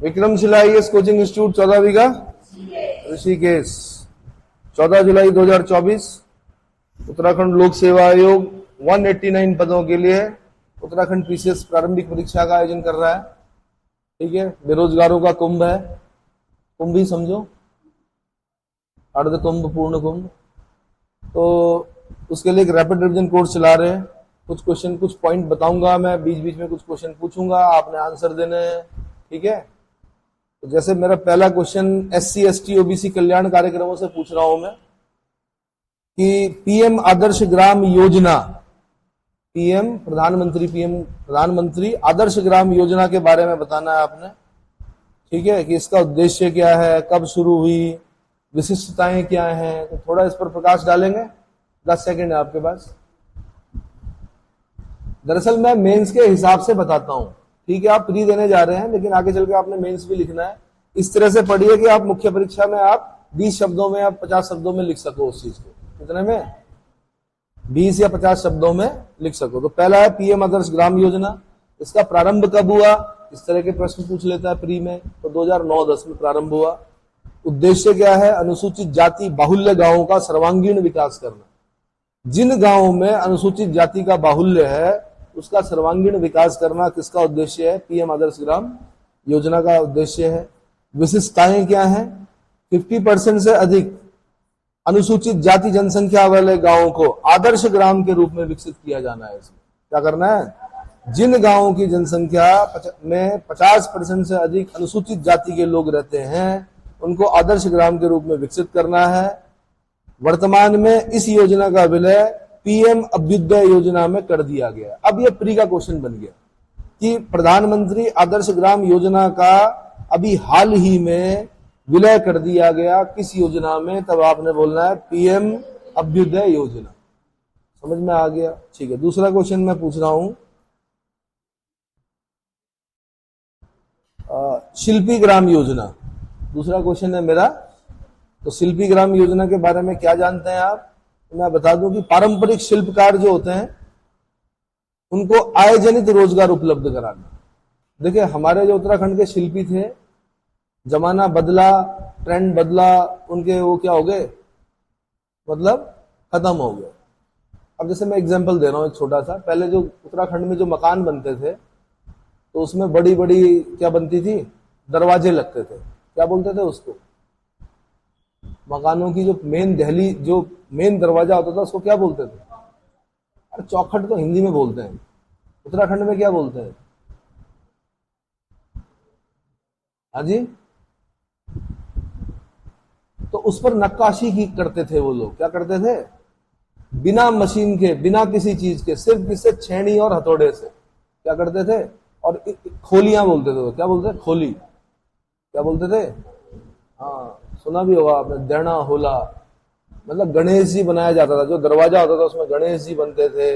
Vikramshila IAS coaching institute 14वीं का ऋषिकेश 14 जुलाई 2024। उत्तराखंड लोक सेवा आयोग 189 पदों के लिए उत्तराखंड पीसीएस प्रारंभिक परीक्षा का आयोजन कर रहा है। ठीक है, बेरोजगारों का कुंभ है, कुंभ ही समझो, अर्ध कुंभ पूर्ण कुंभ। तो उसके लिए एक रैपिड रिवीजन कोर्स चला रहे हैं। कुछ क्वेश्चन, कुछ पॉइंट बताऊंगा मैं, बीच बीच में कुछ क्वेश्चन पूछूंगा, आपने आंसर देने हैं। ठीक है, तो जैसे मेरा पहला क्वेश्चन एससी एसटी ओबीसी कल्याण कार्यक्रमों से पूछ रहा हूं मैं कि पीएम आदर्श ग्राम योजना, पीएम प्रधानमंत्री आदर्श ग्राम योजना के बारे में बताना है आपने। ठीक है, कि इसका उद्देश्य क्या है, कब शुरू हुई, विशिष्टताएं क्या हैं, तो थोड़ा इस पर प्रकाश डालेंगे। 10 सेकंड है आपके पास। दरअसल मैं मेंस के हिसाब से बताता हूं। ठीक है, आप प्री देने जा रहे हैं लेकिन आगे चल के आपने मेंस भी लिखना है। इस तरह से पढ़िए कि आप मुख्य परीक्षा में आप 20 शब्दों में या 50 शब्दों में लिख सको उस चीज को। कितने में? 20 या 50 शब्दों में लिख सको। तो पहला है पीएम आदर्श ग्राम योजना। इसका प्रारंभ कब हुआ, इस तरह के प्रश्न पूछ लेता है प्री में। तो 2009-10 में प्रारंभ हुआ। उद्देश्य क्या है? अनुसूचित जाति बाहुल्य गांवों का सर्वांगीण विकास करना। जिन गांवों में अनुसूचित जाति का बाहुल्य है उसका सर्वांगीण विकास करना किसका उद्देश्य है? पीएम आदर्श ग्राम योजना का उद्देश्य है। विशिष्टताएं क्या हैं? 50% से अधिक अनुसूचित जाति जनसंख्या वाले गांवों को आदर्श ग्राम के रूप में विकसित किया जाना है। इसमें क्या करना है? जिन गांवों की जनसंख्या में 50% से अधिक अनुसूचित जाति के लोग रहते हैं उनको आदर्श ग्राम के रूप में विकसित करना है। वर्तमान में इस योजना का विलय पीएम अभ्युदय योजना में कर दिया गया। अब यह प्री का क्वेश्चन बन गया कि प्रधानमंत्री आदर्श ग्राम योजना का अभी हाल ही में विलय कर दिया गया किस योजना में? तब आपने बोलना है पीएम अभ्युदय योजना। समझ में आ गया? ठीक है, दूसरा क्वेश्चन मैं पूछ रहा हूं शिल्पी ग्राम योजना। दूसरा क्वेश्चन है मेरा। तो शिल्पी ग्राम योजना के बारे में क्या जानते हैं आप? तो मैं बता दूं कि पारंपरिक शिल्पकार जो होते हैं उनको आय जनित रोजगार उपलब्ध कराना। देखिए, हमारे जो उत्तराखंड के शिल्पी थे, जमाना बदला, ट्रेंड बदला, उनके वो क्या हो गए, मतलब खत्म हो गए। अब जैसे मैं एग्जांपल दे रहा हूं एक छोटा सा। पहले जो उत्तराखंड में जो मकान बनते थे तो उसमें बड़ी बड़ी क्या बनती थी, दरवाजे लगते थे। क्या बोलते थे उसको? मकानों की जो मेन दहली, जो मेन दरवाजा होता था उसको क्या बोलते थे? अरे चौखट तो हिंदी में बोलते हैं, उत्तराखंड में क्या बोलते हैं? हाँ जी, तो उस पर नक्काशी की करते थे वो लोग। क्या करते थे? बिना मशीन के, बिना किसी चीज के, सिर्फ किससे? छेनी और हथौड़े से। क्या करते थे? और खोलियां बोलते थे। क्या बोलते थे? खोली। क्या बोलते थे? हाँ, सुना भी होगा आपने, देना होला। मतलब गणेश जी बनाया जाता था। जो दरवाजा होता था उसमें गणेश जी बनते थे,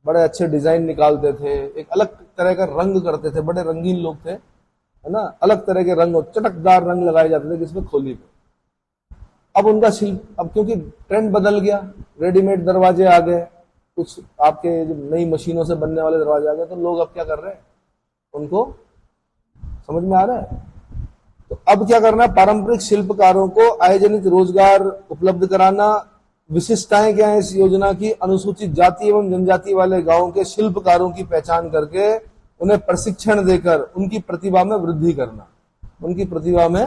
बड़े अच्छे डिजाइन निकालते थे, एक अलग तरह का रंग करते थे, बड़े रंगीन लोग थे, है ना। अलग तरह के रंग, चटकदार रंग लगाए जाते थे जिसमें खोली पे। अब उनका शिल्प, अब क्योंकि ट्रेंड बदल गया, रेडीमेड दरवाजे आ गए, कुछ आपके नई मशीनों से बनने वाले दरवाजे आ गए, तो लोग अब क्या कर रहे हैं, उनको समझ में आ रहा है। तो अब क्या करना है? पारंपरिक शिल्पकारों को आय जनित रोजगार उपलब्ध कराना। विशिष्टताएं क्या है इस योजना की? अनुसूचित जाति एवं जनजाति वाले गांवों के शिल्पकारों की पहचान करके उन्हें प्रशिक्षण देकर उनकी प्रतिभा में वृद्धि करना। उनकी प्रतिभा में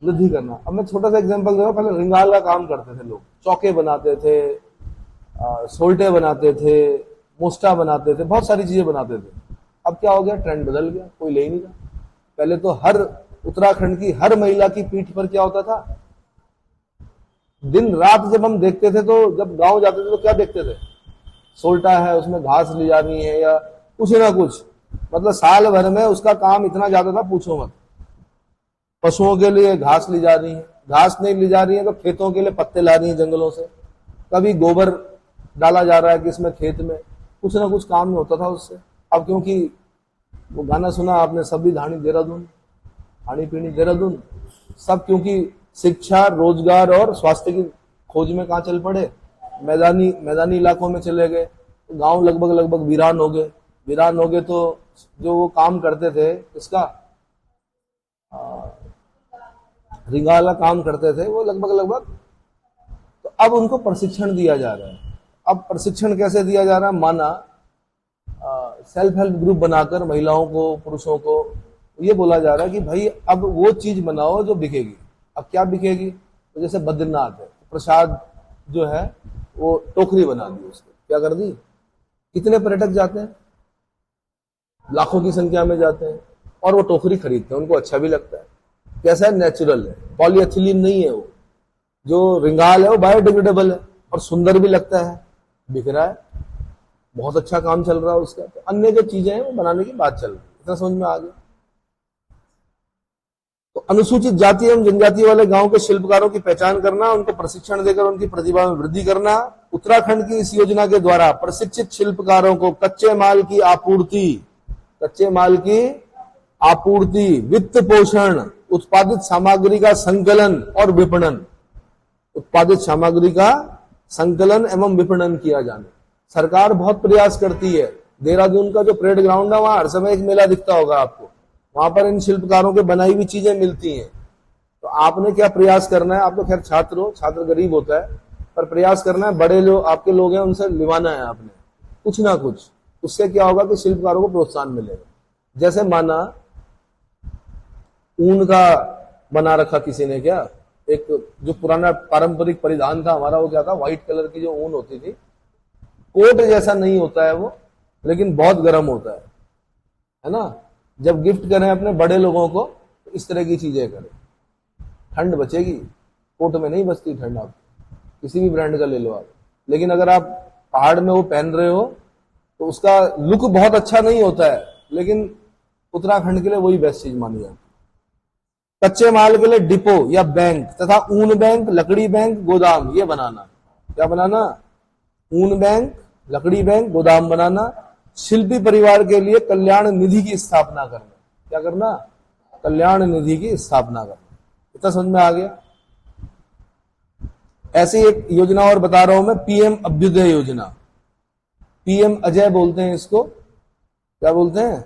वृद्धि करना। अब मैं छोटा सा एग्जांपल दे रहा हूं। पहले रिंगाल का काम करते थे लोग, चौके बनाते थे, सोल्टे बनाते थे, मोस्टा बनाते थे, बहुत सारी चीजें बनाते थे। अब क्या हो गया? ट्रेंड बदल गया, कोई ले ही नहीं रहा। पहले तो हर उत्तराखंड की हर महिला की पीठ पर क्या होता था? दिन रात जब हम देखते थे, तो जब गांव जाते थे तो क्या देखते थे? सोल्टा है, उसमें घास ली जा रही है या कुछ ना कुछ, मतलब साल भर में उसका काम इतना ज्यादा था, पूछो मत। पशुओं के लिए घास ली जा रही है, घास नहीं ली जा रही है तो खेतों के लिए पत्ते ला रही है जंगलों से, कभी गोबर डाला जा रहा है किसमें, खेत में, कुछ ना कुछ काम में होता था उससे। अब क्योंकि वो गाना सुना आपने, सभी धानी देहरादून, खानी पीनी देहरादून, सब क्योंकि शिक्षा, रोजगार और स्वास्थ्य की खोज में कहाँ चल पड़े? मैदानी इलाकों में चले गए। तो गांव लगभग वीरान हो गए। वीरान हो गए तो जो वो काम करते थे, इसका रिंगाला काम करते थे वो लगभग। तो अब उनको प्रशिक्षण दिया जा रहा है। अब प्रशिक्षण कैसे दिया जा रहा है? माना सेल्फ हेल्प ग्रुप बनाकर महिलाओं को, पुरुषों को ये बोला जा रहा है कि भाई अब वो चीज बनाओ जो बिकेगी। अब क्या बिकेगी? तो जैसे बद्रीनाथ है, प्रसाद जो है वो टोकरी बना दी, उसको क्या कर दी। कितने पर्यटक जाते हैं? लाखों की संख्या में जाते हैं और वो टोकरी खरीदते हैं, उनको अच्छा भी लगता है। कैसा है? नेचुरल है, पॉलीएथिलीन नहीं है। वो जो रिंगाल है वो बायोडिग्रेडेबल है और सुंदर भी लगता है, बिक रहा है, बहुत अच्छा काम चल रहा है उसका। तो अन्य जो चीजें हैं वो बनाने की बात चल रही है। इतना समझ में आ गया? तो अनुसूचित जाति एवं जनजाति वाले गांव के शिल्पकारों की पहचान करना, उनको प्रशिक्षण देकर उनकी प्रतिभा में वृद्धि करना। उत्तराखंड की इस योजना के द्वारा प्रशिक्षित शिल्पकारों को कच्चे माल की आपूर्ति, वित्त पोषण, उत्पादित सामग्री का संकलन और विपणन, उत्पादित सामग्री का संकलन एवं विपणन किया जाना। सरकार बहुत प्रयास करती है। देहरादून का जो परेड ग्राउंड है वहां हर समय एक मेला दिखता होगा आपको, वहां पर इन शिल्पकारों के बनाई हुई चीजें मिलती हैं। तो आपने क्या प्रयास करना है? आप तो खैर छात्र हो, छात्र गरीब होता है, पर प्रयास करना है बड़े जो आपके लोग हैं उनसे लिवाना है आपने कुछ ना कुछ। उससे क्या होगा कि शिल्पकारों को प्रोत्साहन मिलेगा। जैसे माना ऊन का बना रखा किसी ने, क्या एक जो पुराना पारंपरिक परिधान था हमारा, वो क्या था? व्हाइट कलर की जो ऊन होती थी, कोट जैसा नहीं होता है वो, लेकिन बहुत गर्म होता है ना। जब गिफ्ट करें अपने बड़े लोगों को तो इस तरह की चीजें करें, ठंड बचेगी। कोट में नहीं बचती ठंड, आप किसी भी ब्रांड का ले लो आप। लेकिन अगर आप पहाड़ में वो पहन रहे हो तो उसका लुक बहुत अच्छा नहीं होता है, लेकिन उत्तराखंड के लिए वही बेस्ट चीज मानी जाती है। कच्चे माल के लिए डिपो या बैंक तथा ऊन बैंक, लकड़ी बैंक, गोदाम ये बनाना। क्या बनाना? ऊन बैंक, लकड़ी बैंक, गोदाम बनाना। शिल्पी परिवार के लिए कल्याण निधि की स्थापना करना। क्या करना? कल्याण निधि की स्थापना करना। इतना समझ में आ गया? ऐसी एक योजना और बता रहा हूं मैं, पीएम अभ्युदय योजना। पीएम अजय बोलते हैं इसको। क्या बोलते हैं?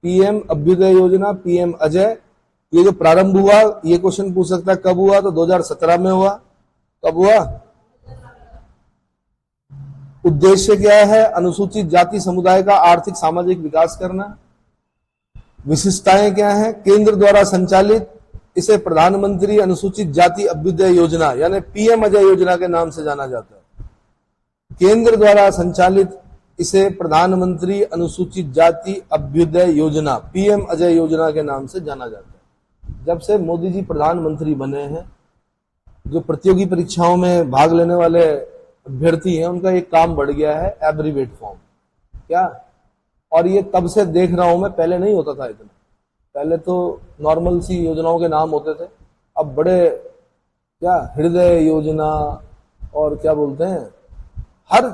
पीएम अभ्युदय योजना, पीएम अजय। ये जो प्रारंभ हुआ, ये क्वेश्चन पूछ सकता है कब हुआ, तो 2017 में हुआ। कब हुआ? उद्देश्य क्या है? अनुसूचित जाति समुदाय का आर्थिक सामाजिक विकास करना। विशिष्टताएं क्या है? केंद्र द्वारा संचालित इसे प्रधानमंत्री अनुसूचित जाति अभ्युदय योजना यानी पीएम अजय योजना के नाम से जाना जाता है। केंद्र द्वारा संचालित इसे प्रधानमंत्री अनुसूचित जाति अभ्युदय योजना, पीएम अजय योजना के नाम से जाना जाता है। जब से मोदी जी प्रधानमंत्री बने हैं, जो प्रतियोगी परीक्षाओं में भाग लेने वाले अभ्यर्थी हैं उनका एक काम बढ़ गया है, एब्रीवेट फॉर्म। क्या? और ये तब से देख रहा हूं मैं, पहले नहीं होता था इतना। पहले तो नॉर्मल सी योजनाओं के नाम होते थे, अब बड़े क्या हृदय योजना और क्या बोलते हैं, हर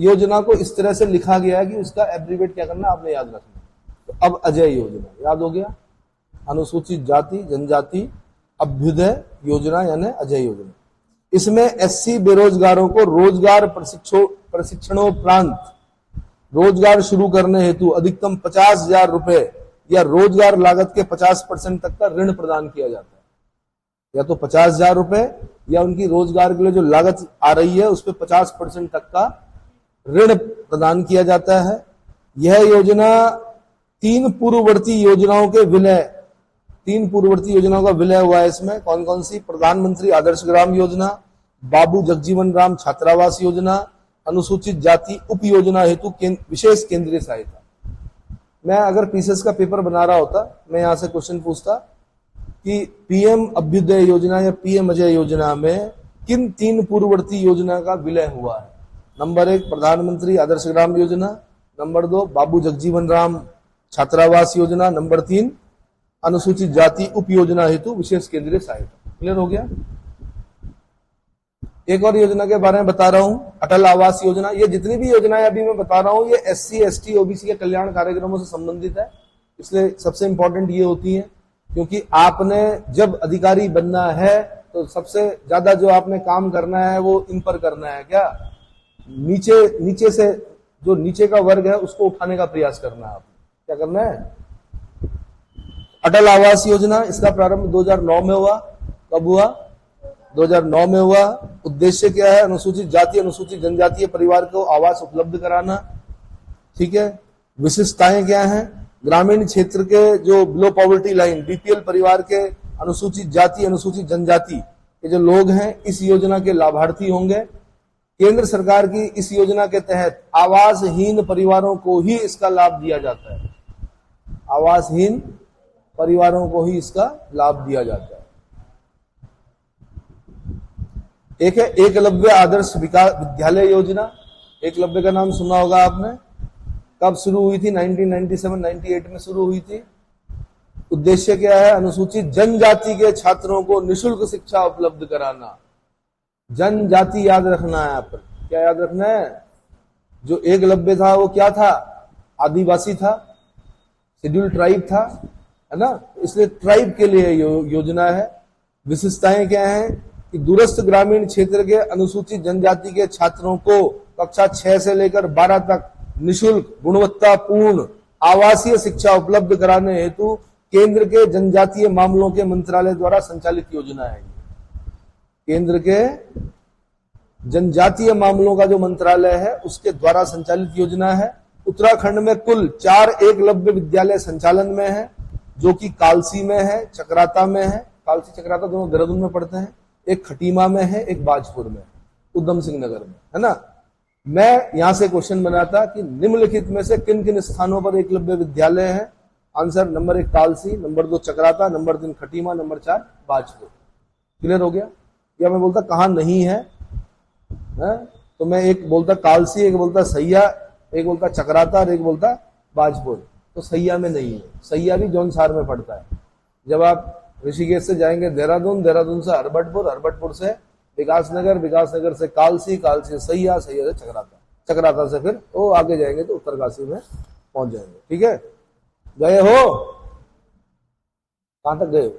योजना को इस तरह से लिखा गया है कि उसका एब्रीवेट क्या करना आपने याद रखना। तो अब अजय योजना याद हो गया, अनुसूचित जाति जनजाति अभ्युदय योजना यानी अजय योजना। इसमें एससी बेरोजगारों को रोजगार प्रशिक्षणोपरांत रोजगार शुरू करने हेतु अधिकतम 50,000 रुपए या रोजगार लागत के 50% तक का ऋण प्रदान किया जाता है। या तो 50,000 रुपए या उनकी रोजगार के लिए जो लागत आ रही है उस पर 50% तक का ऋण प्रदान किया जाता है। यह योजना तीन पूर्ववर्ती योजनाओं का विलय हुआ है। इसमें कौन कौन सी? प्रधानमंत्री आदर्श ग्राम योजना, बाबू जगजीवन राम छात्रावास योजना, अनुसूचित जाति उप योजना हेतु विशेष केंद्रीय सहायता। मैं अगर पीसीएस का पेपर बना रहा होता, मैं यहां से क्वेश्चन पूछता कि पीएम अभ्युदय योजना या पीएम अजय योजना में किन तीन पूर्ववर्ती योजना का विलय हुआ है? नंबर 1 प्रधानमंत्री आदर्श ग्राम योजना, नंबर 2 बाबू जगजीवन राम छात्रावास योजना, नंबर 3 अनुसूचित जाति उप योजना हेतु विशेष केंद्रीय सहायता। क्लियर हो गया? एक और योजना के बारे में बता रहा हूं, अटल आवास योजना। ये जितनी भी योजनाएं अभी मैं बता रहा हूं ये एससी एसटी ओबीसी के कल्याण कार्यक्रमों से संबंधित है, इसलिए सबसे इंपॉर्टेंट ये होती है। क्योंकि आपने जब अधिकारी बनना है तो सबसे ज्यादा जो आपने काम करना है वो इन पर करना है। क्या? नीचे से जो नीचे का वर्ग है उसको उठाने का प्रयास करना है। आपको क्या करना है? अटल आवास योजना, इसका प्रारंभ 2009 में हुआ। कब हुआ? 2009 में हुआ। उद्देश्य क्या है? अनुसूचित जाति अनुसूचित जनजातीय परिवार को आवास उपलब्ध कराना। ठीक है। विशिष्टताएं क्या हैं? ग्रामीण क्षेत्र के जो बिलो पॉवर्टी लाइन बीपीएल परिवार के अनुसूचित जाति अनुसूचित जनजाति के जो लोग हैं इस योजना के लाभार्थी होंगे। केंद्र सरकार की इस योजना के तहत आवासहीन परिवारों को ही इसका लाभ दिया जाता है। आवासहीन परिवारों को ही इसका लाभ दिया जाता है। एक है एकलव्य आदर्श विद्यालय योजना। एकलव्य का नाम सुना होगा आपने। कब शुरू हुई थी? 1997-98 में शुरू हुई थी। उद्देश्य क्या है? अनुसूचित जनजाति के छात्रों को निशुल्क शिक्षा उपलब्ध कराना। जनजाति याद रखना है आप। क्या याद रखना है? जो एकलव्य था वो क्या था? आदिवासी था, शेड्यूल ट्राइब था, है ना। इसलिए ट्राइब के लिए योजना है। विशिष्टताएं क्या हैं कि दूरस्थ ग्रामीण क्षेत्र के अनुसूचित जनजाति के छात्रों को कक्षा 6 से लेकर 12 तक निशुल्क गुणवत्तापूर्ण आवासीय शिक्षा उपलब्ध कराने हेतु केंद्र के जनजातीय मामलों के मंत्रालय द्वारा संचालित योजना है। केंद्र के जनजातीय मामलों का जो मंत्रालय है उसके द्वारा संचालित योजना है। उत्तराखंड में कुल 4 एकलव्य विद्यालय संचालन में है, जो कि कालसी में है, चक्राता में है। कालसी चक्राता दोनों देहरादून में पड़ते हैं। एक खटीमा में है, एक बाजपुर में, उधम सिंह नगर में, है ना। मैं यहां से क्वेश्चन बनाता कि निम्नलिखित में से किन किन स्थानों पर एकलव्य विद्यालय है? Answer number 1 Kalsi, number 2 Chakrata, number 3 Khatima, number 4 Bajpur. Clear हो गया? या मैं बोलता कहां नहीं है? तो मैं एक बोलता कालसी, एक बोलता सैया, एक बोलता चक्राता और एक बोलता बाजपुर। तो सैया में नहीं है। सैया भी जौनसार में पड़ता है। जब आप ऋषिकेश से जाएंगे देहरादून, देहरादून से हरबटपुर, हरबटपुर से विकासनगर, विकासनगर से कालसी, कालसी से सैया, सैया से चक्राता, चक्राता से फिर वो आगे जाएंगे तो उत्तरकाशी में पहुंच जाएंगे। ठीक है। गए हो? कहां तक गए हो?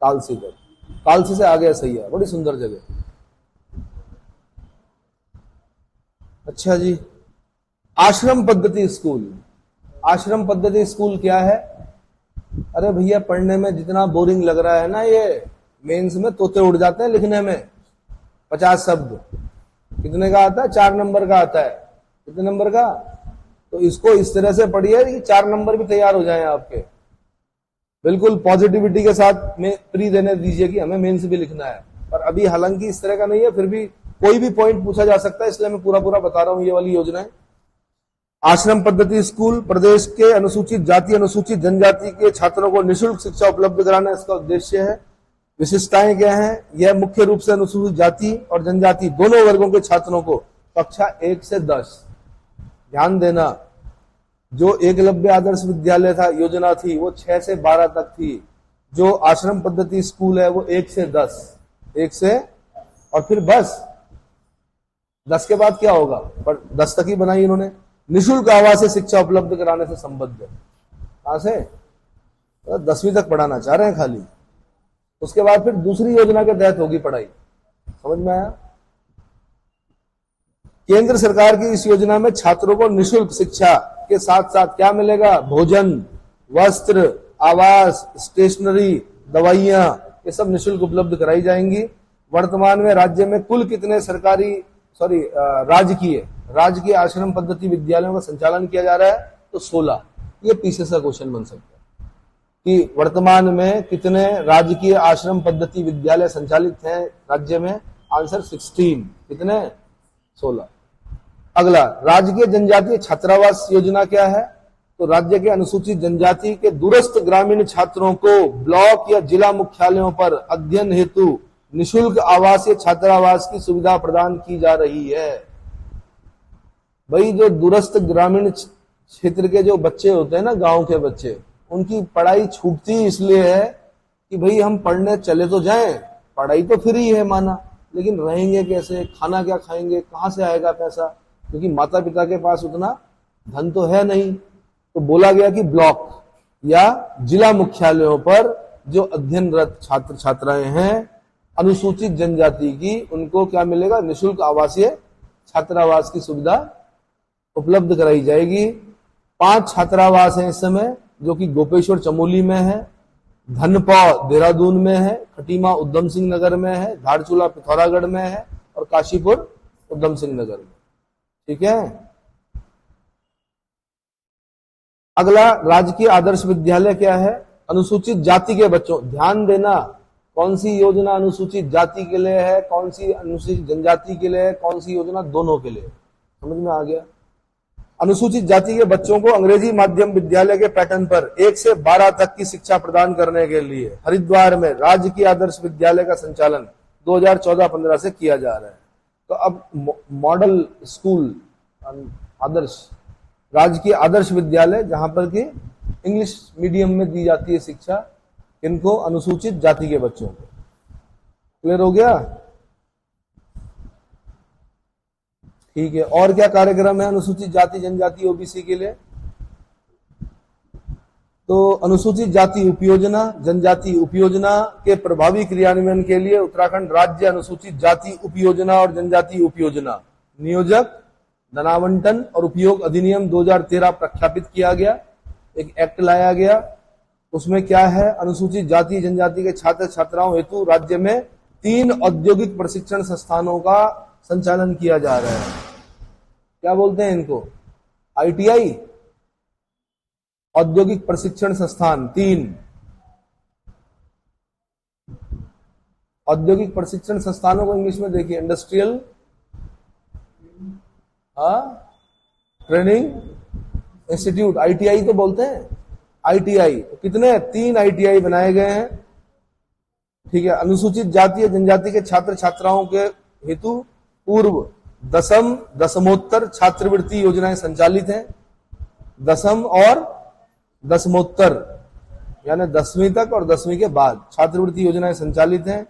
कालसी तक। कालसी से आगे सैया, बड़ी सुंदर जगह। अच्छा जी। आश्रम पद्धति स्कूल। आश्रम पद्धति स्कूल क्या है? अरे भैया, पढ़ने में जितना बोरिंग लग रहा है ना, ये मेंस में तोते उड़ जाते हैं लिखने में। 50 शब्द कितने का आता है? 4 नंबर का आता है। कितने नंबर का? तो इसको इस तरह से पढ़िए कि 4 नंबर भी तैयार हो जाएं आपके। बिल्कुल पॉजिटिविटी के साथ में प्री देने दीजिए कि हमें मेंस भी लिखना है। पर अभी हालांकि इस तरह का नहीं है, फिर भी कोई भी पॉइंट पूछा जा सकता है, इसलिए मैं पूरा पूरा बता रहा हूं ये वाली योजनाएं। आश्रम पद्धति स्कूल प्रदेश के अनुसूचित जाति अनुसूचित जनजाति के छात्रों को निःशुल्क शिक्षा उपलब्ध कराना इसका उद्देश्य है। विशिष्टताएं क्या हैं? यह मुख्य रूप से अनुसूचित जाति और जनजाति दोनों वर्गों के छात्रों को कक्षा 1 से 10, ध्यान देना, जो एकलव्य आदर्श विद्यालय था योजना थी वो 6 से 12 तक थी। जो आश्रम पद्धति स्कूल है वो 1 से 10, 1 से और फिर बस 10 के बाद क्या होगा? पर 10 तक ही बनाई इन्होंने। निःशुल्क आवासीय शिक्षा उपलब्ध कराने से संबद्ध है। कहां से? 10वीं तक पढ़ाना चाह रहे हैं खाली। उसके बाद फिर दूसरी योजना के तहत होगी पढ़ाई। समझ में आया? केंद्र सरकार की इस योजना में छात्रों को निःशुल्क शिक्षा के साथ साथ क्या मिलेगा? भोजन, वस्त्र, आवास, स्टेशनरी, दवाइयां, ये सब निःशुल्क उपलब्ध कराई जाएंगी। वर्तमान में राज्य में कुल कितने राजकीय आश्रम पद्धति विद्यालयों का संचालन किया जा रहा है? तो 16। ये पीछे से क्वेश्चन बन सकता है कि वर्तमान में कितने राजकीय आश्रम पद्धति विद्यालय संचालित हैं राज्य में? आंसर 16। कितने? 16। अगला, राजकीय जनजातीय छात्रावास योजना क्या है? तो राज्य के अनुसूचित जनजाति के दूरस्थ ग्रामीण छात्रों को ब्लॉक या जिला मुख्यालयों पर अध्ययन हेतु निःशुल्क आवासीय छात्रावास की सुविधा प्रदान की जा रही है। भाई, जो दूरस्थ ग्रामीण क्षेत्र के जो बच्चे होते हैं ना, गांव के बच्चे, उनकी पढ़ाई छूटती इसलिए है कि भाई हम पढ़ने चले तो जाएं, पढ़ाई तो फ्री है माना, लेकिन रहेंगे कैसे? खाना क्या खाएंगे? कहां से आएगा पैसा? क्योंकि माता पिता के पास उतना धन तो है नहीं। तो बोला गया कि ब्लॉक या जिला मुख्यालयों पर जो अध्ययनरत छात्र छात्राएं हैं अनुसूचित जनजाति की, उनको क्या मिलेगा? निःशुल्क आवासीय छात्रावास की सुविधा उपलब्ध कराई जाएगी। 5 छात्रावास हैं इस समय, जो कि गोपेश्वर चमोली में है, धनपौ देहरादून में है, खटीमा उधम सिंह नगर में है, धारचूला पिथौरागढ़ में है और काशीपुर उधम सिंह नगर में। ठीक है। अगला राजकीय आदर्श विद्यालय क्या है? अनुसूचित जाति के बच्चों, ध्यान देना, कौन सी योजना अनुसूचित जाति के लिए है, कौन सी अनुसूचित जनजाति के लिए है, कौन सी योजना दोनों के लिए। समझ में आ गया? अनुसूचित जाति के बच्चों को अंग्रेजी माध्यम विद्यालय के पैटर्न पर 1 से 12 तक की शिक्षा प्रदान करने के लिए हरिद्वार में राजकीय आदर्श विद्यालय का संचालन 2014-15 से किया जा रहा है। तो अब मॉडल स्कूल आदर्श, राजकीय आदर्श विद्यालय, जहां पर कि इंग्लिश मीडियम में दी जाती है शिक्षा, इनको अनुसूचित जाति के बच्चों को। क्लियर हो गया? ठीक है। और क्या कार्यक्रम है अनुसूचित जाति जनजाति ओबीसी के लिए? तो अनुसूचित जाति उपयोजना, जनजाति उपयोजना के प्रभावी क्रियान्वयन के लिए उत्तराखंड राज्य अनुसूचित जाति उपयोजना और जनजाति उपयोजना नियोजक धनावंटन और उपयोग अधिनियम 2013 प्रख्यापित किया गया, एक एक्ट लाया गया। उसमें क्या है? अनुसूचित जाति जनजाति के छात्र छात्राओं हेतु राज्य में 3 औद्योगिक प्रशिक्षण संस्थानों का संचालन किया जा रहा है। क्या बोलते हैं इनको? आईटीआई, औद्योगिक प्रशिक्षण संस्थान 3 औद्योगिक प्रशिक्षण संस्थानों को इंग्लिश में देखिए, इंडस्ट्रियल ट्रेनिंग इंस्टीट्यूट, आईटीआई तो बोलते हैं। आईटीआई कितने? 3 आईटीआई बनाए गए हैं। ठीक है। अनुसूचित जाति और जनजाति के छात्र छात्राओं के हेतु पूर्व दसम दसमोत्तर छात्रवृत्ति योजनाएं संचालित हैं। दसम और दसमोत्तर यानी 10वीं तक और 10वीं के बाद छात्रवृत्ति योजनाएं संचालित हैं।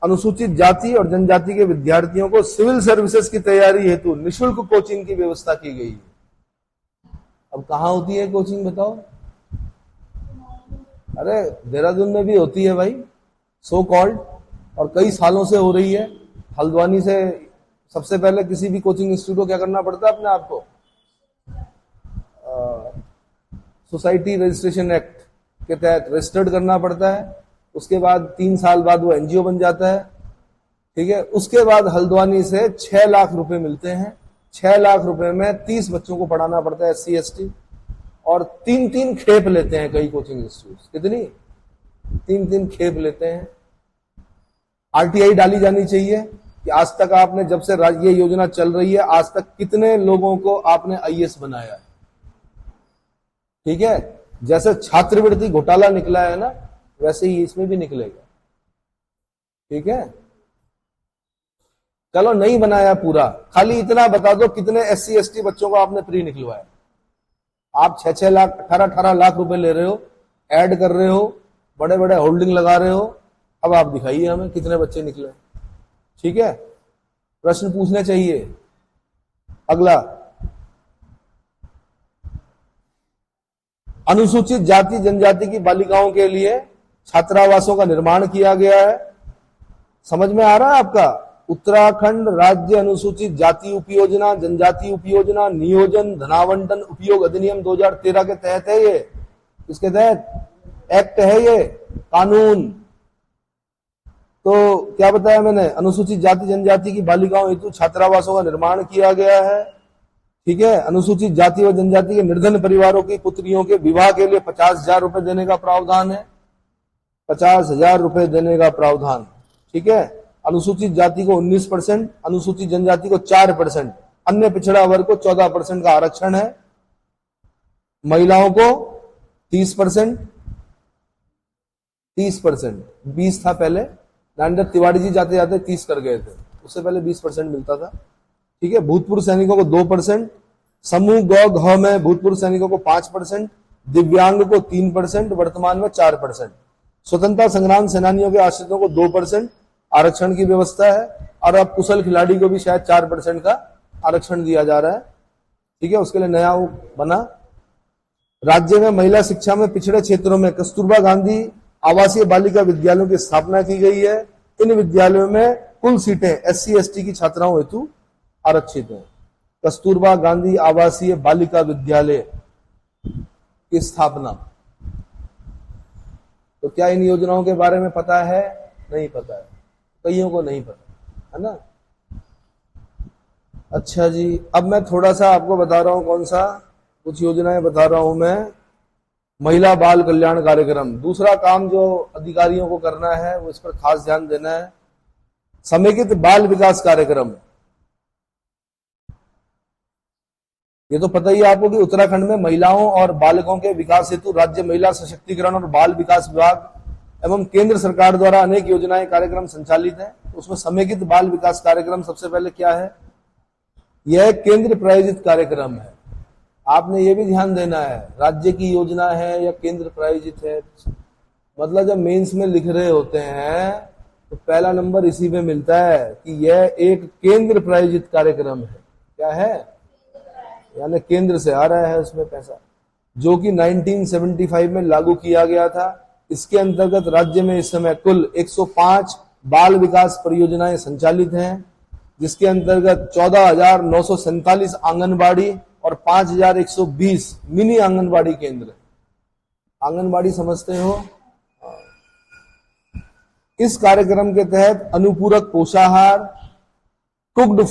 अनुसूचित जाति और जनजाति के विद्यार्थियों को सिविल सर्विसेज की तैयारी हेतु निःशुल्क कोचिंग की व्यवस्था की गई है। अब कहां होती है कोचिंग बताओ? अरे देहरादून में भी होती है भाई, सो कॉल्ड, और कई सालों से हो रही है। हल्द्वानी से सबसे पहले किसी भी कोचिंग इंस्टीट्यूट को क्या करना पड़ता है? अपने आप को सोसाइटी रजिस्ट्रेशन एक्ट के तहत रजिस्टर्ड करना पड़ता है। उसके बाद 3 साल बाद वो एनजीओ बन जाता है। ठीक है। उसके बाद हल्द्वानी से 6 लाख रुपए मिलते हैं। 6 लाख रुपए में 30 बच्चों को पढ़ाना पड़ता है, SC ST, और 3-3 खेप लेते हैं कई कोचिंग इंस्टीट्यूट। कितनी? 3-3 खेप लेते हैं। आरटीआई डाली जानी चाहिए कि आज तक आपने, जब से ये योजना चल रही है, आज तक कितने लोगों को आपने आईएएस बनाया है। ठीक है। जैसे छात्रवृत्ति घोटाला निकला है ना, वैसे ही इसमें भी निकलेगा। ठीक है। चलो नहीं बनाया पूरा, खाली इतना बता दो कितने SC ST बच्चों को आपने प्री निकलवाया। आप 6-6 लाख 18-18 लाख रुपए ले रहे हो, ऐड कर रहे हो, बड़े बड़े होल्डिंग लगा रहे हो। अब आप दिखाइए हमें कितने बच्चे निकले। ठीक है। प्रश्न पूछने चाहिए। अगला, अनुसूचित जाति जनजाति की बालिकाओं के लिए छात्रावासों का निर्माण किया गया है। समझ में आ रहा है आपका? उत्तराखंड राज्य अनुसूचित जाति उपयोजना जनजाति उपयोजना नियोजन धनावंटन उपयोग अधिनियम 2013 के तहत है ये। इसके तहत एक्ट है ये, कानून। तो क्या बताया मैंने? अनुसूचित जाति जनजाति की बालिकाओं हेतु छात्रावासों का निर्माण किया गया है। ठीक है। अनुसूचित जाति व जनजाति के निर्धन परिवारों की पुत्रियों के विवाह के लिए 50,000 रुपए देने का प्रावधान है। 50,000 रुपए देने का प्रावधान। ठीक है। अनुसूचित जाति को 19%, अनुसूचित जनजाति को 4%, अन्य पिछड़ा वर्ग को 14% का आरक्षण है। महिलाओं को 30%, 20 था पहले, नरेंद्र तिवारी जी जाते जाते 30 कर गए थे, उससे पहले 20% मिलता था। ठीक है। भूतपूर्व सैनिकों को 2%, समूह ग घ में भूतपूर्व सैनिकों को 5%, दिव्यांग को 3%, वर्तमान में 4%। स्वतंत्रता संग्राम सेनानियों के आश्रितों को 2% आरक्षण की व्यवस्था है, और अब कुशल खिलाड़ी को भी शायद 4% का आरक्षण दिया जा रहा है। ठीक है। उसके लिए नया वो बना। राज्य में महिला शिक्षा में पिछड़े क्षेत्रों में कस्तूरबा गांधी आवासीय बालिका विद्यालयों की स्थापना की गई है। इन विद्यालयों में कुल सीटें SC ST की छात्राओं हेतु आरक्षित हैं। कस्तूरबा गांधी आवासीय बालिका विद्यालय की स्थापना। तो क्या इन योजनाओं के बारे में पता है? नहीं पता है, कईयों को नहीं पता है ना। अच्छा जी, अब मैं थोड़ा सा आपको बता रहा हूं, कौन सा कुछ योजनाएं बता रहा हूं मैं। महिला बाल कल्याण कार्यक्रम, दूसरा काम जो अधिकारियों को करना है वो इस पर खास ध्यान देना है। समेकित बाल विकास कार्यक्रम, ये तो पता ही है आपको कि उत्तराखंड में महिलाओं और बालकों के विकास हेतु राज्य महिला सशक्तिकरण और बाल विकास विभाग एवं केंद्र सरकार द्वारा अनेक योजनाएं कार्यक्रम संचालित है। उसमें समेकित बाल विकास कार्यक्रम सबसे पहले क्या है? यह केंद्र प्रायोजित कार्यक्रम है। आपने ये भी ध्यान देना है, राज्य की योजना है या केंद्र प्रायोजित है। मतलब जब मेंस में लिख रहे होते हैं तो पहला नंबर इसी में मिलता है कि यह एक केंद्र प्रायोजित कार्यक्रम है। क्या है? यानी केंद्र से आ रहा है उसमें पैसा, जो कि 1975 में लागू किया गया था। इसके अंतर्गत राज्य में इस समय कुल 105 बाल विकास परियोजनाएं संचालित हैं, जिसके अंतर्गत 14,947 आंगनबाड़ी और 5,120 मिनी आंगनबाड़ी केंद्र। आंगनबाड़ी समझते हो? इस कार्यक्रम के तहत अनुपूरक पोषाहार, cooked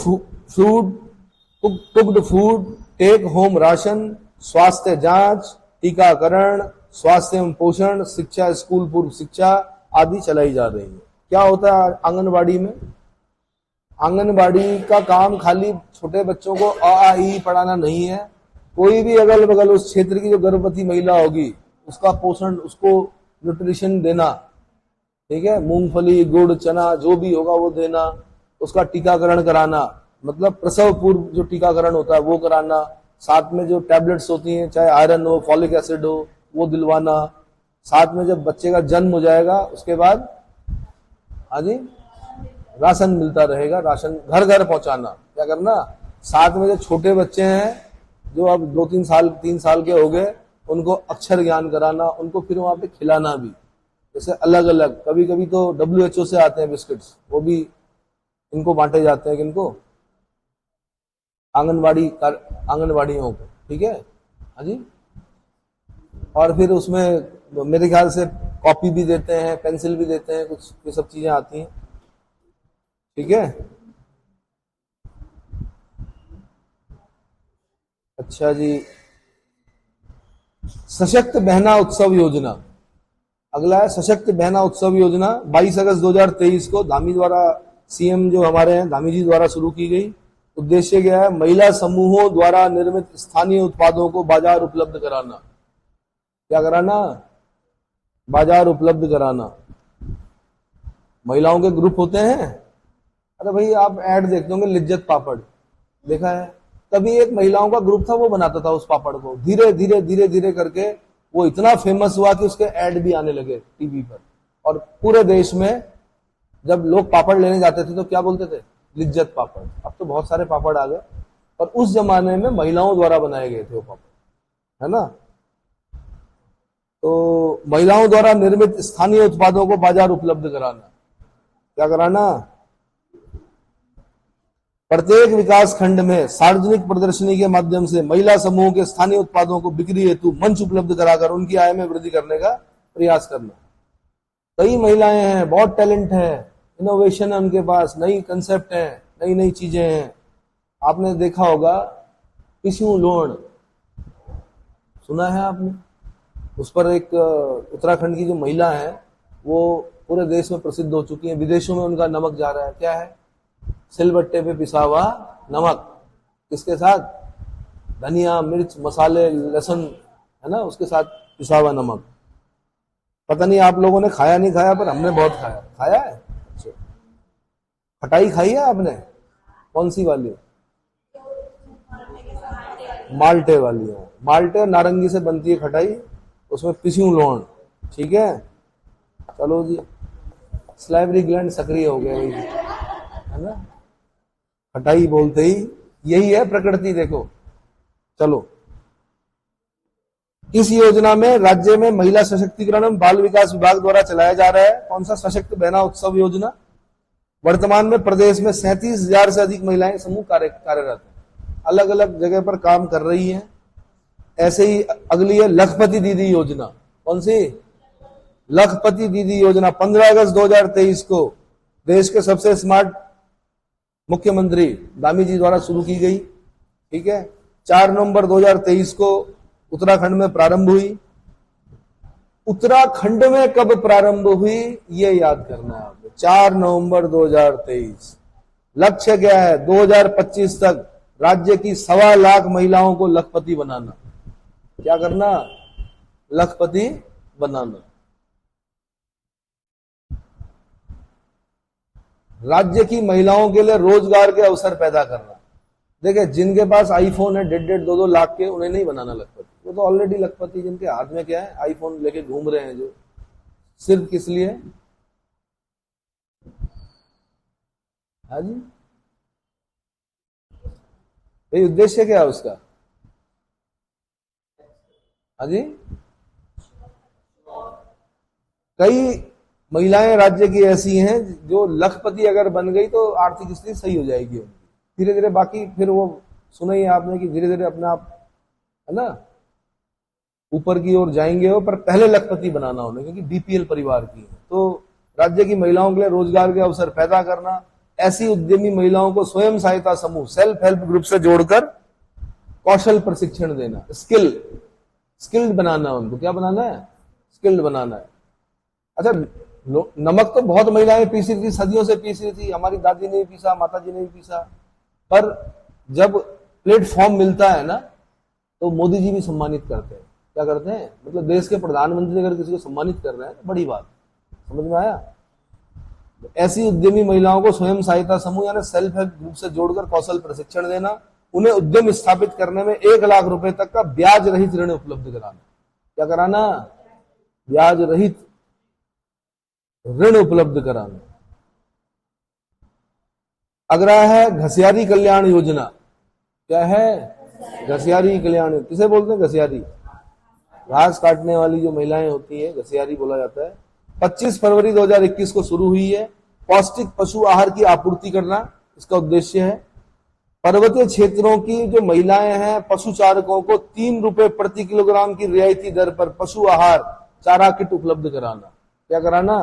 food, take home ration, स्वास्थ्य जांच, टीकाकरण, स्वास्थ्य एवं पोषण, शिक्षा, स्कूल पूर्व शिक्षा आदि चलाई जा रही है। क्या होता है आंगनबाड़ी में? आंगनबाड़ी का काम खाली छोटे बच्चों को अ आ इ पढ़ाना नहीं है। कोई भी अगल बगल उस क्षेत्र की जो गर्भवती महिला होगी उसका पोषण, उसको न्यूट्रिशन देना, ठीक है, मूंगफली, गुड़, चना जो भी होगा वो देना, उसका टीकाकरण कराना, मतलब प्रसव पूर्व जो टीकाकरण होता है वो कराना, साथ में जो टैबलेट्स होती हैं चाहे आयरन हो, फॉलिक एसिड हो, वो दिलवाना, साथ में जब बच्चे का जन्म हो जाएगा उसके बाद हाँ जी राशन मिलता रहेगा, राशन घर घर पहुंचाना। क्या करना? साथ में जो छोटे बच्चे हैं जो अब 3 साल के हो गए उनको अक्षर ज्ञान कराना, उनको फिर वहां पे खिलाना भी, जैसे अलग अलग, कभी कभी तो WHO से आते हैं बिस्किट्स, वो भी इनको बांटे जाते हैं, किनको? आंगनबाड़ियों को, ठीक है हाँ जी। और फिर उसमें मेरे ख्याल से कॉपी भी देते हैं, पेंसिल भी देते हैं, कुछ ये सब चीजें आती हैं, ठीक है। अच्छा जी, सशक्त बहना उत्सव योजना, अगला है सशक्त बहना उत्सव योजना। 22 अगस्त 2023 को धामी द्वारा, सीएम जो हमारे हैं धामी जी द्वारा शुरू की गई। उद्देश्य क्या है? महिला समूहों द्वारा निर्मित स्थानीय उत्पादों को बाजार उपलब्ध कराना। क्या कराना? बाजार उपलब्ध कराना। महिलाओं के ग्रुप होते हैं, अरे भाई आप ऐड देखते होंगे, लिज्जत पापड़ देखा है? तभी एक महिलाओं का ग्रुप था, वो बनाता था उस पापड़ को। धीरे धीरे धीरे धीरे करके वो इतना फेमस हुआ कि उसके ऐड भी आने लगे टीवी पर, और पूरे देश में जब लोग पापड़ लेने जाते थे तो क्या बोलते थे? लिज्जत पापड़। अब तो बहुत सारे पापड़ आ गए, पर उस जमाने में महिलाओं द्वारा बनाए गए थे वो पापड़, है ना। तो महिलाओं द्वारा निर्मित स्थानीय उत्पादों को बाजार उपलब्ध कराना। क्या कराना? प्रत्येक विकास खंड में सार्वजनिक प्रदर्शनी के माध्यम से महिला समूह के स्थानीय उत्पादों को बिक्री हेतु मंच उपलब्ध कराकर उनकी आय में वृद्धि करने का प्रयास करना। कई महिलाएं हैं, बहुत टैलेंट है, इनोवेशन है उनके पास, नई कंसेप्ट है, नई नई चीजें हैं। आपने देखा होगा पिस्यू लोन, सुना है आपने? उस पर एक उत्तराखंड की जो महिला है वो पूरे देश में प्रसिद्ध हो चुकी है, विदेशों में उनका नमक जा रहा है। क्या है? सिलबट्टे पे पिसा हुआ नमक, किसके साथ? धनिया, मिर्च, मसाले, लहसुन, है ना, उसके साथ पिसा हुआ नमक। पता नहीं आप लोगों ने खाया नहीं खाया, पर हमने बहुत खाया। खाया है? अच्छा, खटाई खाई है आपने? कौन सी वाली? माल्टे वाली है। माल्टे और नारंगी से बनती है खटाई, उसमें पिस्यू लोन, ठीक है। चलो जी, स्लाइवरी ग्लैंड सक्रिय हो गया, है ना। खटाई बोलते ही यही है प्रकृति, देखो। चलो, इस योजना में राज्य में महिला सशक्तिकरण एवं बाल विकास विभाग द्वारा चलाया जा रहा है कौन सा? सशक्त बहना उत्सव योजना। वर्तमान में प्रदेश में 37,000 से अधिक महिलाएं समूह कार्यरत हैं, अलग अलग जगह पर काम कर रही हैं। ऐसे ही अगली है लखपति दीदी योजना। कौन सी? लखपति दीदी योजना 15 अगस्त 2023 को देश के सबसे स्मार्ट मुख्यमंत्री दामी जी द्वारा शुरू की गई। ठीक है, 4 नवंबर 2023 को उत्तराखंड में प्रारंभ हुई। उत्तराखंड में कब प्रारंभ हुई ये याद करना है आपको, 4 नवंबर 2023। लक्ष्य क्या है, 2025 तक राज्य की 1.25 लाख महिलाओं को लखपति बनाना। क्या करना, लखपति बनाना। राज्य की महिलाओं के लिए रोजगार के अवसर पैदा करना। देखिए, जिनके पास आईफोन है 1.5 2 लाख के, उन्हें नहीं बनाना लखपति, वो तो ऑलरेडी लखपति। जिनके हाथ में क्या है, आईफोन लेके घूम रहे हैं, जो सिर्फ किस लिए, हाँ जी, भाई उद्देश्य क्या है उसका, हाँ जी। कई महिलाएं राज्य की ऐसी हैं जो लखपति अगर बन गई तो आर्थिक स्थिति सही हो जाएगी उनकी। धीरे धीरे बाकी फिर वो सुना ही आपने कि धीरे धीरे अपने आप, है ना, ऊपर की ओर जाएंगे वो, पर पहले लखपति बनाना उन्हें, क्योंकि बीपीएल परिवार की है। तो राज्य की महिलाओं के लिए रोजगार के अवसर पैदा करना, ऐसी उद्यमी महिलाओं को स्वयं सहायता समूह सेल्फ हेल्प ग्रुप से जोड़कर कौशल प्रशिक्षण देना, स्किल्ड बनाना, उनको क्या बनाना है, स्किल्ड बनाना है। अच्छा, नमक तो बहुत महिलाएं पीसी थी, सदियों से पीसी थी, हमारी दादी ने भी पीसा, माता जी ने भी पीसा, पर जब प्लेटफॉर्म मिलता है ना तो मोदी जी भी सम्मानित करते हैं। क्या करते हैं, मतलब देश के प्रधानमंत्री अगर किसी को सम्मानित कर रहे हैं तो बड़ी बात, समझ में आया। ऐसी उद्यमी महिलाओं को स्वयं सहायता समूह यानी सेल्फ हेल्प ग्रुप से जोड़कर कौशल प्रशिक्षण देना, उन्हें उद्यम स्थापित करने में 1 लाख रुपए तक का ब्याज रहित ऋण उपलब्ध कराना। क्या कराना, ब्याज रहित ऋण उपलब्ध कराना। अगला है घसियारी कल्याण योजना। क्या है, घसियारी कल्याण, किसे बोलते हैं, घसियारी, घास काटने वाली जो महिलाएं होती है, घसियारी बोला जाता है। 25 फरवरी 2021 को शुरू हुई है। पौष्टिक पशु आहार की आपूर्ति करना इसका उद्देश्य है। पर्वतीय क्षेत्रों की जो महिलाएं हैं, पशु चारकों को 3 रुपए प्रति किलोग्राम की रियायती दर पर पशु आहार चारा किट उपलब्ध कराना। क्या कराना,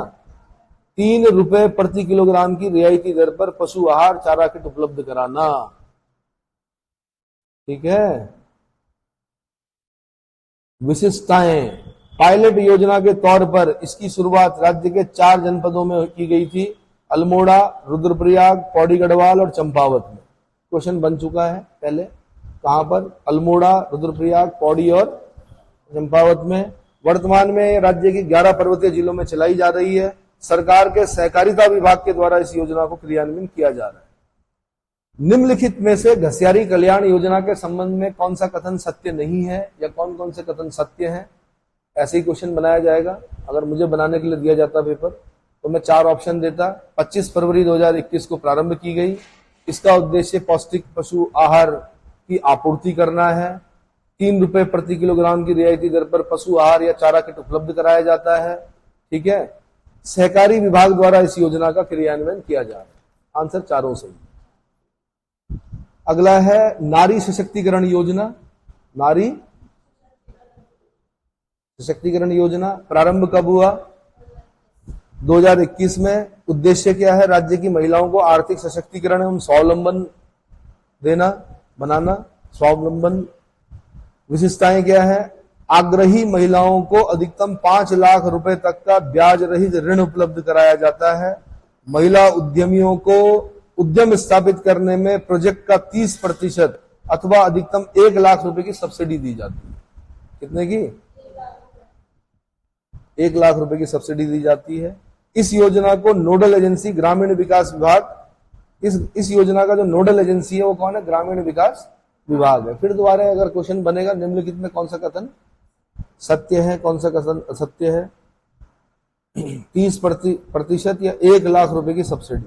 3 रुपए प्रति किलोग्राम की रियायती दर पर पशु आहार चारा किट उपलब्ध कराना। ठीक है। विशिष्टताएं, पायलट योजना के तौर पर इसकी शुरुआत राज्य के 4 जनपदों में की गई थी, अल्मोड़ा, रुद्रप्रयाग, पौड़ी गढ़वाल और चंपावत में। क्वेश्चन बन चुका है पहले, कहां पर, अल्मोड़ा, रुद्रप्रयाग, पौड़ी और चंपावत में। वर्तमान में राज्य की 11 पर्वतीय जिलों में चलाई जा रही है। सरकार के सहकारिता विभाग के द्वारा इस योजना को क्रियान्वयन किया जा रहा है। निम्नलिखित में से घसियारी कल्याण योजना के संबंध में कौन सा कथन सत्य नहीं है या कौन कौन से कथन सत्य हैं, ऐसे ही क्वेश्चन बनाया जाएगा। अगर मुझे बनाने के लिए दिया जाता पेपर तो मैं 4 ऑप्शन देता। 25 फरवरी 2021 को प्रारंभ की गई। इसका उद्देश्य पौष्टिक पशु आहार की आपूर्ति करना है। 3 रुपए प्रति किलोग्राम की रियायती दर पर पशु आहार या चारा किट उपलब्ध कराया जाता है। ठीक है। सहकारी विभाग द्वारा इस योजना का क्रियान्वयन किया जा रहा है। आंसर चारों सही। अगला है नारी सशक्तिकरण योजना। नारी सशक्तिकरण योजना प्रारंभ कब हुआ, 2021 में। उद्देश्य क्या है, राज्य की महिलाओं को आर्थिक सशक्तिकरण एवं स्वावलंबन देना, बनाना, स्वावलंबन। विशेषताएं क्या है, आग्रही महिलाओं को अधिकतम 5 लाख रुपए तक का ब्याज रहित ऋण उपलब्ध कराया जाता है। महिला उद्यमियों को उद्यम स्थापित करने में प्रोजेक्ट का 30% अथवा अधिकतम 1 लाख रुपए की सब्सिडी दी जाती है। कितने की, 1 लाख रुपए की सब्सिडी दी जाती है। इस योजना को नोडल एजेंसी ग्रामीण विकास विभाग, इस योजना का जो नोडल एजेंसी है वो कौन है, ग्रामीण विकास विभाग है। फिर दोबारा अगर क्वेश्चन बनेगा, निम्नलिखित में कौन सा कथन सत्य है, कौन सा कथन असत्य है। 30% या 1 लाख रुपए की सब्सिडी,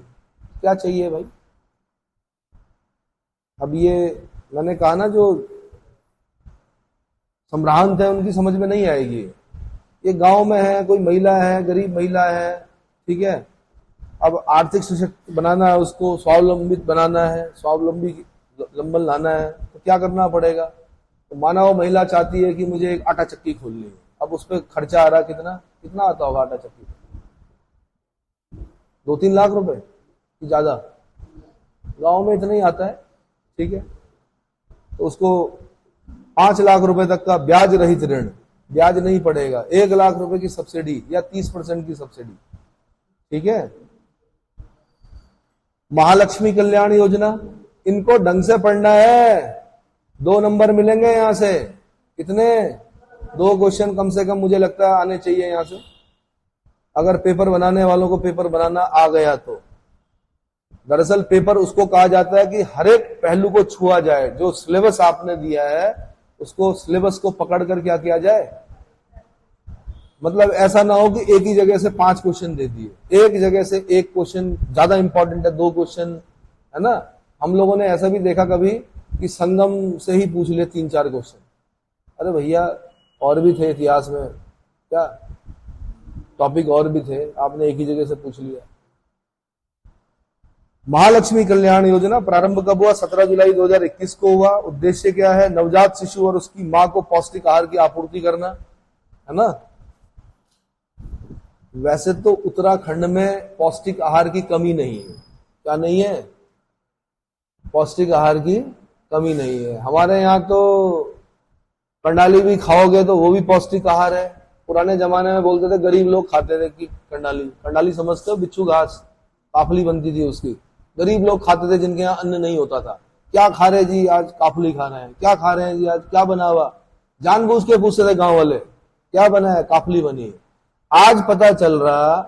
क्या चाहिए भाई। अब ये मैंने कहा ना, जो संभ्रांत है उनकी समझ में नहीं आएगी। ये गांव में है, कोई महिला है, गरीब महिला है, ठीक है, अब आर्थिक सशक्त बनाना है, उसको स्वावलंबित बनाना है, स्वावलंबी लंबन लाना है, तो क्या करना पड़ेगा। तो माना वो महिला चाहती है कि मुझे एक आटा चक्की खोलनी है, अब उस पर खर्चा आ रहा कितना कितना आता होगा आटा चक्की पे? 2-3 लाख रुपए कि ज्यादा? गांव में इतना ही आता है, ठीक है। तो उसको 5 लाख रुपए तक का ब्याज रहित ऋण, ब्याज नहीं पड़ेगा, 1 लाख रुपए की सब्सिडी या 30% की सब्सिडी, ठीक है। महालक्ष्मी कल्याण योजना, इनको ढंग से पढ़ना है, 2 नंबर मिलेंगे यहां से। कितने? 2 क्वेश्चन कम से कम मुझे लगता है आने चाहिए यहां से, अगर पेपर बनाने वालों को पेपर बनाना आ गया तो। दरअसल पेपर उसको कहा जाता है कि हर एक पहलू को छुआ जाए, जो सिलेबस आपने दिया है उसको, सिलेबस को पकड़ कर क्या किया जाए। मतलब ऐसा ना हो कि एक ही जगह से 5 क्वेश्चन दे दिए, एक जगह से 1 क्वेश्चन ज्यादा इंपॉर्टेंट है, 2 क्वेश्चन, है ना। हम लोगों ने ऐसा भी देखा कभी कि संगम से ही पूछ ले 3-4 क्वेश्चन। अरे भैया और भी थे इतिहास में, क्या टॉपिक और भी थे, आपने एक ही जगह से पूछ लिया। महालक्ष्मी कल्याण योजना प्रारंभ कब हुआ? 17 जुलाई 2021 को हुआ। उद्देश्य क्या है? नवजात शिशु और उसकी मां को पौष्टिक आहार की आपूर्ति करना, है ना। वैसे तो उत्तराखंड में पौष्टिक आहार की कमी नहीं है, क्या नहीं है? पौष्टिक आहार की कमी नहीं है। हमारे यहाँ तो कंडाली भी खाओगे तो वो भी पौष्टिक आहार है। पुराने जमाने में बोलते थे, गरीब लोग खाते थे कि कंडाली समझते हो? बिच्छू घास, काफली बनती थी उसकी, गरीब लोग खाते थे जिनके यहाँ अन्न नहीं होता था। क्या खा रहे जी आज? काफली खा रहे हैं। क्या खा रहे हैं जी आज? क्या बना हुआ? जानबूझ के पूछते थे गांव वाले, क्या बना है? काफली बनी है। आज पता चल रहा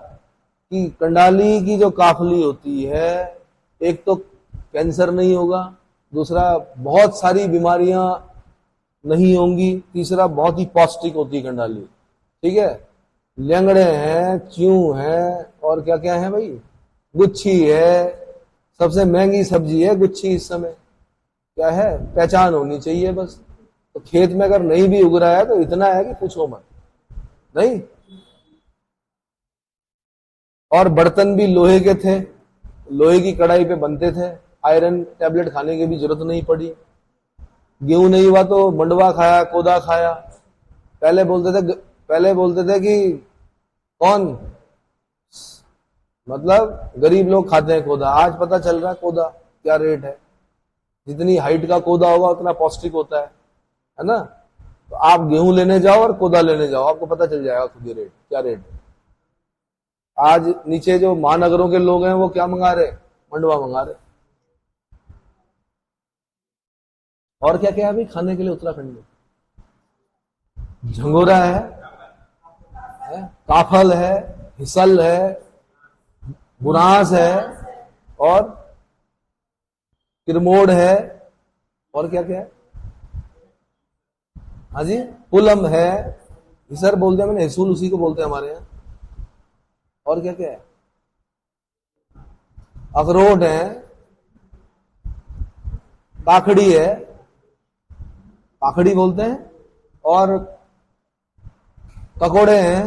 कि कंडाली की जो काफली होती है, एक तो कैंसर नहीं होगा, दूसरा बहुत सारी बीमारियां नहीं होंगी, तीसरा बहुत ही पौष्टिक होती है कंडाली, ठीक है। लेंगड़े हैं, च्यूं हैं, और क्या क्या है भाई, गुच्छी है, सबसे महंगी सब्जी है गुच्छी इस समय। क्या है? पहचान होनी चाहिए बस। तो खेत में अगर नहीं भी उग रहा है तो इतना है कि पूछो मत, नहीं। और बर्तन भी लोहे के थे, लोहे की कढ़ाई पे बनते थे, आयरन टैबलेट खाने की भी जरूरत नहीं पड़ी। गेहूं नहीं हुआ तो मंडवा खाया, कोदा खाया। पहले बोलते थे कि कौन, मतलब गरीब लोग खाते हैं कोदा। आज पता चल रहा है कोदा क्या रेट है। जितनी हाइट का कोदा होगा उतना पौष्टिक होता है ना। तो आप गेहूं लेने जाओ और कोदा लेने जाओ, आपको पता चल जाएगा खुद ही रेट, क्या रेट है। आज नीचे जो महानगरों के लोग हैं वो क्या मंगा रहे? मंडवा मंगा रहे। और क्या क्या है भाई खाने के लिए उत्तराखंड में? झंगोरा है, काफल है, हिसल है, बुनास है, और किरमोड़ है, और क्या क्या है? हाँ जी, पुलम है, हिसर बोलते हैं, मैंने हिसूल उसी को बोलते हैं हमारे यहाँ। और क्या क्या है? अखरोट है, काकड़ी है, काकड़ी बोलते हैं, और ककोड़े हैं।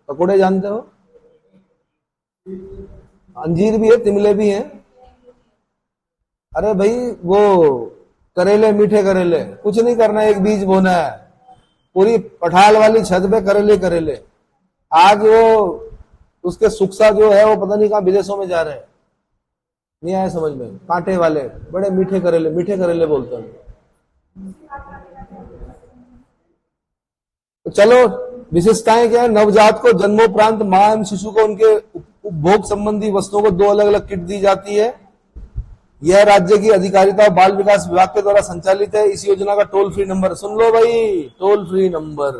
ककोड़े जानते हो? अंजीर भी है, तिमले भी हैं। अरे भाई वो करेले, मीठे करेले, कुछ नहीं करना, एक बीज बोना है, पूरी पठाल वाली छत पे करेले करेले। आज वो उसके सुक्सा जो है वो पता नहीं कहां विदेशों में जा रहे हैं, नहीं आया समझ में। कांटे वाले बड़े मीठे करेले बोलते हैं। तो चलो, विशेषताएं क्या है? नवजात को जन्मोपरांत मां एवं शिशु को उनके उपभोग संबंधी वस्तुओं को 2 अलग अलग किट दी जाती है। यह राज्य की अधिकारिता और बाल विकास विभाग के द्वारा संचालित है। इस योजना का टोल फ्री नंबर सुन लो भाई, टोल फ्री नंबर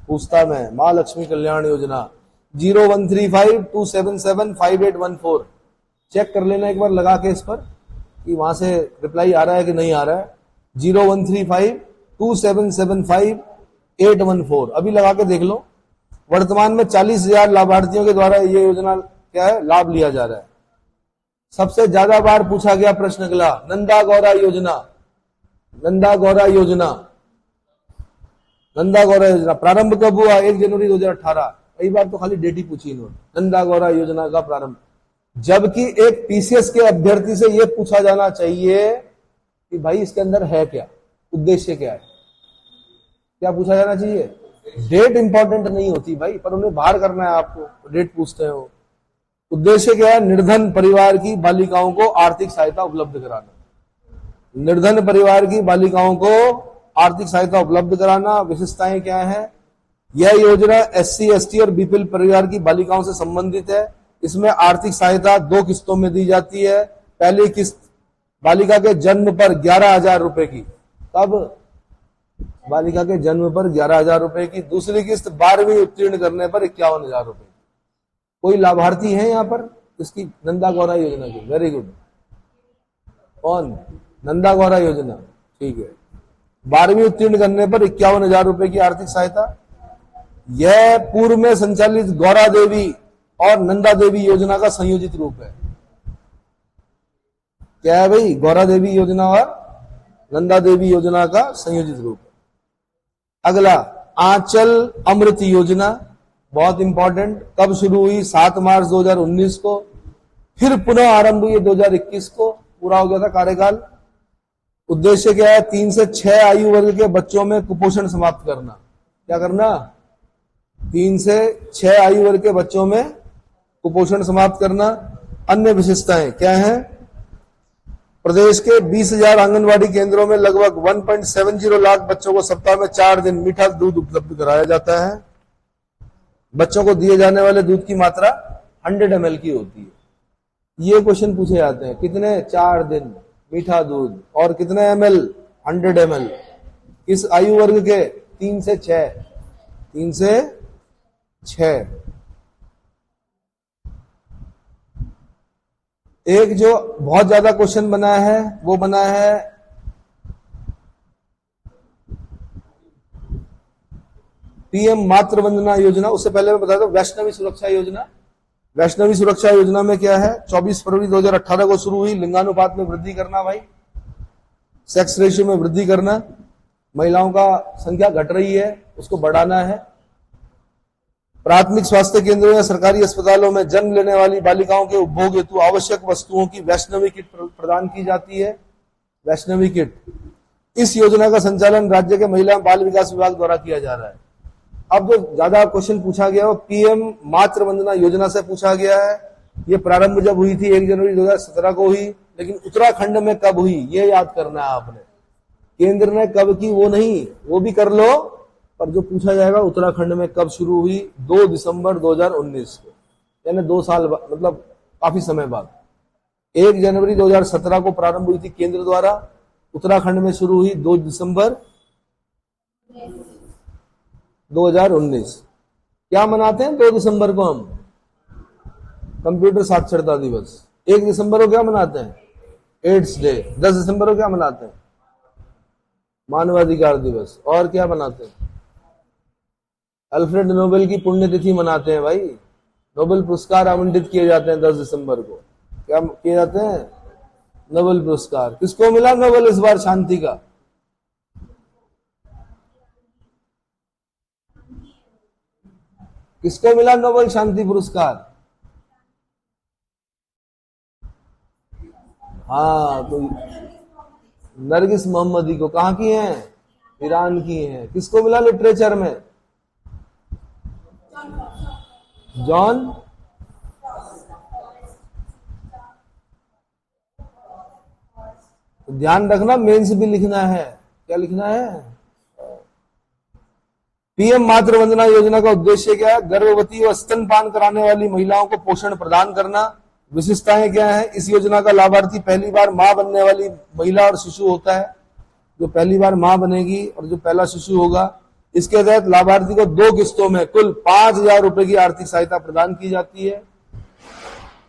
पूछता मैं, महालक्ष्मी कल्याण योजना 0135-277-5814। चेक कर लेना एक बार लगा के इस पर कि वहां से रिप्लाई आ रहा है कि नहीं आ रहा है। 0135-277-5814 अभी लगा के देख लो। वर्तमान में 40,000 लाभार्थियों के द्वारा ये योजना क्या है, लाभ लिया जा रहा है। सबसे ज्यादा बार पूछा गया प्रश्न अगला, नंदा गौरा योजना। नंदा गौरा योजना प्रारंभ कब हुआ? 1 जनवरी 2018। कई बार तो खाली डेट ही पूछी इन्होंने, नंदा गौरा योजना का प्रारंभ। जबकि एक पीसीएस के अभ्यर्थी से यह पूछा जाना चाहिए कि भाई इसके अंदर है क्या, उद्देश्य क्या है, क्या पूछा जाना चाहिए? डेट इंपॉर्टेंट नहीं होती भाई, पर उन्हें बाहर करना है आपको, डेट पूछते हैं वो। उद्देश्य क्या है? निर्धन परिवार की बालिकाओं को आर्थिक सहायता उपलब्ध कराना। निर्धन परिवार की बालिकाओं को आर्थिक सहायता उपलब्ध कराना। विशेषताएं क्या है? यह योजना SC, ST और BPL परिवार की बालिकाओं से संबंधित है। इसमें आर्थिक सहायता 2 किस्तों में दी जाती है। पहली किस्त बालिका के जन्म पर 11,000 रुपए की। कब? बालिका के जन्म पर 11,000 रुपए की। दूसरी किस्त 12वीं उत्तीर्ण करने पर 51,000 रुपए। कोई लाभार्थी है यहां पर इसकी नंदा गौरा योजना की? Very good. कौन? नंदा गौरा योजना, ठीक है। 12वीं उत्तीर्ण करने पर 51,000 रुपए की आर्थिक सहायता। यह पूर्व में संचालित गौरा देवी और नंदा देवी योजना का संयोजित रूप है। क्या है भाई? गौरा देवी योजना और नंदा देवी योजना का संयोजित रूप है। अगला, आंचल अमृत योजना, बहुत इंपॉर्टेंट। कब शुरू हुई? 7 मार्च 2019 को। फिर पुनः आरंभ हुई 2021 को, पूरा हो गया था कार्यकाल। उद्देश्य क्या है? 3 से 6 आयु वर्ग के बच्चों में कुपोषण समाप्त करना। क्या करना? 3 से 6 आयु वर्ग के बच्चों में कुपोषण समाप्त करना। अन्य विशेषताएं क्या हैं? प्रदेश के 20,000 आंगनवाड़ी केंद्रों में लगभग 1.70 लाख बच्चों को सप्ताह में 4 दिन मीठा दूध उपलब्ध कराया जाता है। बच्चों को दिए जाने वाले दूध की मात्रा 100 ml की होती है। ये क्वेश्चन पूछे जाते हैं, कितने? 4 दिन मीठा दूध। और कितने ml? 100 ml। इस आयु वर्ग के 3 से 6। 3 से 6। एक जो बहुत ज्यादा क्वेश्चन बना है वो बना है PM मातृ वंदना योजना। उससे पहले मैं बता दूं वैष्णवी सुरक्षा योजना। वैष्णवी सुरक्षा योजना में क्या है? 24 फरवरी 2018 को शुरू हुई। लिंगानुपात में वृद्धि करना भाई, सेक्स रेशियो में वृद्धि करना। महिलाओं का संख्या घट रही है, उसको बढ़ाना है। प्राथमिक स्वास्थ्य केंद्रों या सरकारी अस्पतालों में जन्म लेने वाली बालिकाओं के उपभोग हेतु आवश्यक वस्तुओं की वैष्णवी किट प्रदान की जाती है। वैष्णवी किट। इस योजना का संचालन राज्य के महिला बाल विकास विभाग द्वारा किया जा रहा है। अब जो ज्यादा क्वेश्चन पूछा गया वो PM मातृ वंदना योजना से पूछा गया है। ये प्रारंभ जब हुई थी 1 जनवरी 2017 को हुई, लेकिन उत्तराखंड में कब हुई ये याद करना है आपने। केंद्र ने कब की वो नहीं, वो भी कर लो, पर जो पूछा जाएगा उत्तराखंड में कब शुरू हुई? 2 दिसंबर 2019 को, यानी 2 साल मतलब काफी समय बाद। 1 जनवरी 2017 को प्रारंभ हुई थी केंद्र द्वारा, उत्तराखंड में शुरू हुई 2 दिसंबर 2019। क्या मनाते हैं 2 दिसंबर को हम? कंप्यूटर साक्षरता दिवस। 1 दिसंबर को क्या मनाते हैं? Ads day. 10 दिसंबर को क्या मनाते हैं? मानवाधिकार दिवस। और क्या मनाते हैं? अल्फ्रेड नोबेल की पुण्यतिथि मनाते हैं भाई। नोबेल पुरस्कार आवंटित किए जाते हैं 10 दिसंबर को। क्या किए जाते हैं? नोबेल पुरस्कार। किसको मिला नोबेल इस बार शांति का? किसको मिला नोबेल शांति पुरस्कार? हाँ, तो नरगिस मोहम्मदी को। कहां की हैं? ईरान की हैं। किसको मिला लिटरेचर में? जॉन ध्यान रखना, मेंस भी लिखना है। क्या लिखना है? PM मातृ वंदना योजना का उद्देश्य क्या है? गर्भवती व स्तनपान कराने वाली महिलाओं को पोषण प्रदान करना। विशेषताएं क्या है? इस योजना का लाभार्थी पहली बार मां बनने वाली महिला और शिशु होता है। जो पहली बार मां बनेगी और जो पहला शिशु होगा, इसके तहत लाभार्थी को 2 किस्तों में कुल 5,000 रुपए की आर्थिक सहायता प्रदान की जाती है।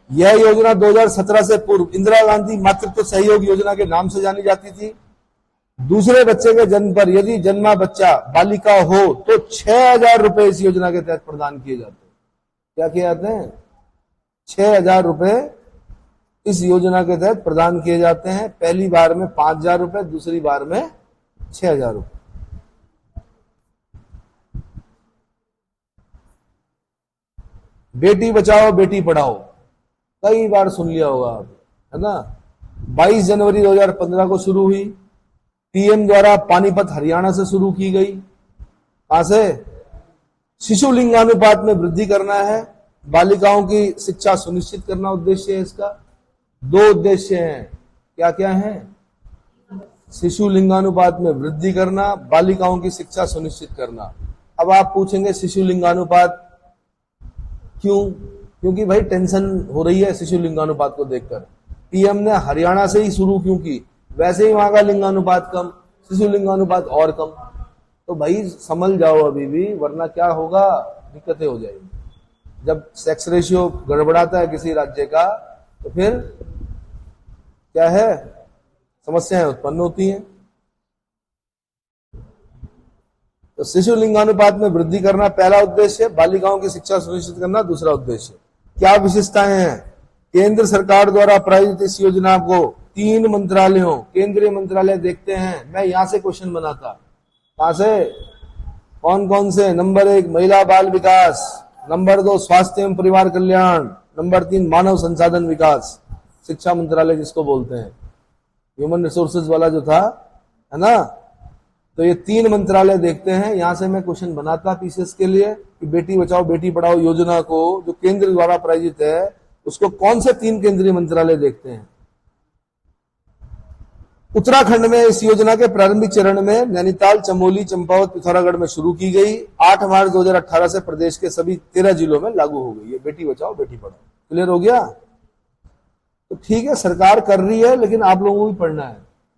यह योजना 2017 से पूर्व इंदिरा गांधी मातृत्व सहयोग योजना के नाम से जानी जाती थी। दूसरे बच्चे के जन्म पर यदि जन्मा बच्चा बालिका हो तो 6,000 रुपए इस योजना के तहत प्रदान किए जाते हैं। क्या किए जाते हैं? 6,000 रुपए इस योजना के तहत प्रदान किए जाते हैं। पहली बार में 5,000 रुपए, दूसरी बार में 6,000 रुपए। बेटी बचाओ बेटी पढ़ाओ, कई बार सुन लिया होगा आप, है ना। 22 जनवरी 2015 को शुरू हुई। PM द्वारा पानीपत हरियाणा से शुरू की गई। कहां से? शिशु लिंगानुपात में वृद्धि करना है, बालिकाओं की शिक्षा सुनिश्चित करना उद्देश्य है इसका। दो उद्देश्य हैं, क्या क्या हैं? शिशु लिंगानुपात में वृद्धि करना, बालिकाओं की शिक्षा सुनिश्चित करना। अब आप पूछेंगे शिशु लिंगानुपात क्यों? क्योंकि भाई टेंशन हो रही है शिशु लिंगानुपात को देखकर। पीएम ने हरियाणा से ही शुरू क्यों की? वैसे ही वहां का लिंगानुपात कम, शिशु लिंगानुपात और कम। तो भाई समझ जाओ अभी भी, वरना क्या होगा, दिक्कतें हो जाएंगी। जब सेक्स रेशियो गड़बड़ाता है किसी राज्य का तो फिर क्या है, समस्याएं उत्पन्न होती हैं। तो शिशु लिंगानुपात में वृद्धि करना पहला उद्देश्य, बालिकाओं की शिक्षा सुनिश्चित करना दूसरा उद्देश्य। क्या विशेषताएं हैं? केंद्र सरकार द्वारा प्रायोजित इस योजना को 3 मंत्रालयों, केंद्रीय मंत्रालय देखते हैं। मैं यहां से क्वेश्चन बनाता, कहां से, कौन कौन से? नंबर 1 महिला बाल विकास, नंबर 2 स्वास्थ्य एवं परिवार कल्याण, नंबर 3 मानव संसाधन विकास, शिक्षा मंत्रालय जिसको बोलते हैं, ह्यूमन रिसोर्सेज वाला जो था, है ना। तो ये 3 मंत्रालय देखते हैं। यहां से मैं क्वेश्चन बनाता पीसीएस के लिए कि बेटी बचाओ बेटी पढ़ाओ योजना को जो केंद्र द्वारा प्रायोजित है उसको कौन से 3 केंद्रीय मंत्रालय देखते हैं? उत्तराखंड में इस योजना के प्रारंभिक चरण में नैनीताल, चमोली, चंपावत, पिथौरागढ़ में शुरू की गई। 8 मार्च 2018 से प्रदेश के सभी 13 जिलों में लागू हो गई है बेटी बचाओ बेटी पढ़ाओ। क्लियर हो गया? तो ठीक है, सरकार कर रही है, लेकिन आप लोगों को भी पढ़ना है।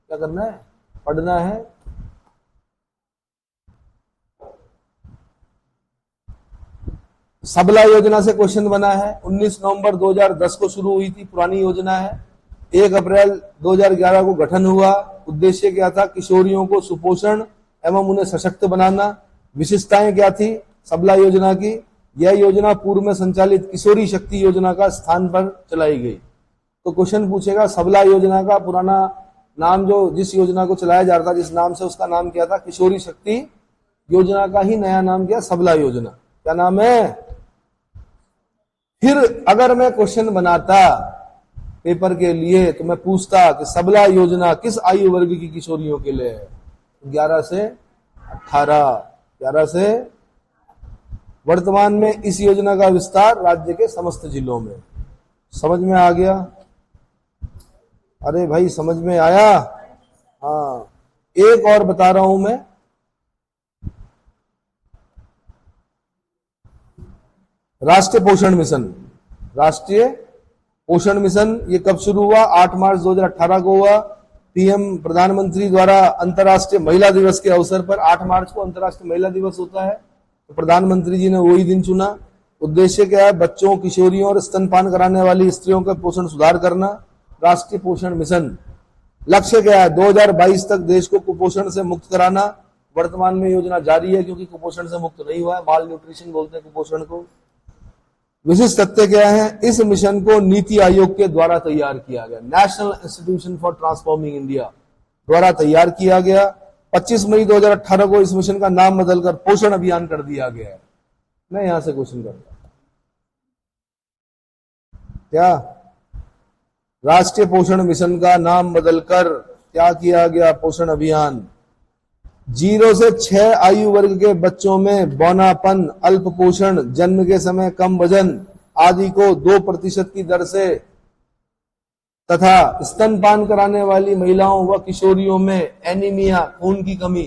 क्या करना है? पढ़ना है। सबला योजना से क्वेश्चन बना है। 19 नवंबर 2010 को शुरू हुई थी, पुरानी योजना है। 1 अप्रैल 2011 को गठन हुआ। उद्देश्य क्या था? किशोरियों को सुपोषण एवं उन्हें सशक्त बनाना। विशेषताएं क्या थी सबला योजना की? यह योजना पूर्व में संचालित किशोरी शक्ति योजना का स्थान पर चलाई गई। तो क्वेश्चन पूछेगा सबला योजना का पुराना नाम, जो जिस योजना को चलाया जा रहा था जिस नाम से, उसका नाम क्या था? किशोरी शक्ति योजना का ही नया नाम क्या? सबला योजना। क्या नाम है? फिर अगर मैं क्वेश्चन बनाता पेपर के लिए तो मैं पूछता कि सबला योजना किस आयु वर्ग की किशोरियों के लिए है? 11 से 18। 11 से, वर्तमान में इस योजना का विस्तार राज्य के समस्त जिलों में। समझ में आ गया? अरे भाई समझ में आया? हाँ, एक और बता रहा हूं मैं। राष्ट्रीय पोषण मिशन, राष्ट्रीय पोषण मिशन ये कब शुरू हुआ? 8 मार्च 2018 को हुआ। पीएम प्रधानमंत्री द्वारा अंतर्राष्ट्रीय महिला दिवस के अवसर पर, 8 मार्च को अंतर्राष्ट्रीय महिला दिवस होता है, तो प्रधानमंत्री जी ने वही दिन चुना। उद्देश्य क्या है? बच्चों, किशोरियों और स्तनपान कराने वाली स्त्रियों का पोषण सुधार करना। राष्ट्रीय पोषण मिशन लक्ष्य क्या है? 2022 तक देश को कुपोषण से मुक्त कराना। वर्तमान में योजना जारी है क्योंकि कुपोषण से मुक्त नहीं हुआ है, माल न्यूट्रिशन बोलते हैं कुपोषण को। विशिष्ट तथ्य क्या है? इस मिशन को नीति आयोग के द्वारा तैयार किया गया, national institution for transforming India द्वारा तैयार किया गया। 25 मई 2018 को इस मिशन का नाम बदलकर पोषण अभियान कर दिया गया है। मैं यहां से क्वेश्चन करता हूं, क्या राष्ट्रीय पोषण मिशन का नाम बदलकर क्या किया गया? पोषण अभियान। 0 से 6 आयु वर्ग के बच्चों में बौनापन, अल्प पोषण, जन्म के समय कम वजन आदि को 2% की दर से तथा स्तनपान कराने वाली महिलाओं व किशोरियों में एनीमिया, खून की कमी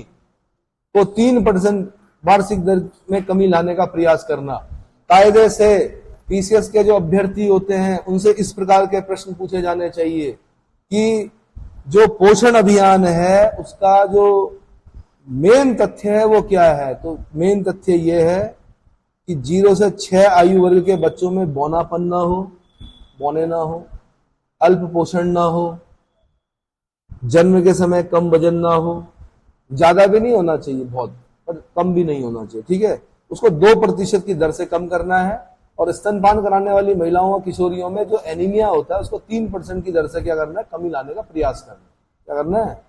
को 3% वार्षिक दर में कमी लाने का प्रयास करना। कायदे से पीसीएस के जो अभ्यर्थी होते हैं उनसे इस प्रकार के प्रश्न पूछे जाने चाहिए कि जो पोषण अभियान है उसका जो मेन तथ्य है वो क्या है? तो मेन तथ्य ये है कि 0 से 6 आयु वर्ग के बच्चों में बौनापन ना हो, बौने ना हो, अल्प पोषण ना हो, जन्म के समय कम वजन ना हो, ज्यादा भी नहीं होना चाहिए बहुत, पर कम भी नहीं होना चाहिए, ठीक है। उसको 2% की दर से कम करना है। और स्तनपान कराने वाली महिलाओं और किशोरियों में जो एनीमिया होता है उसको 3% की दर से क्या करना है? कमी लाने का प्रयास करना है। क्या करना है?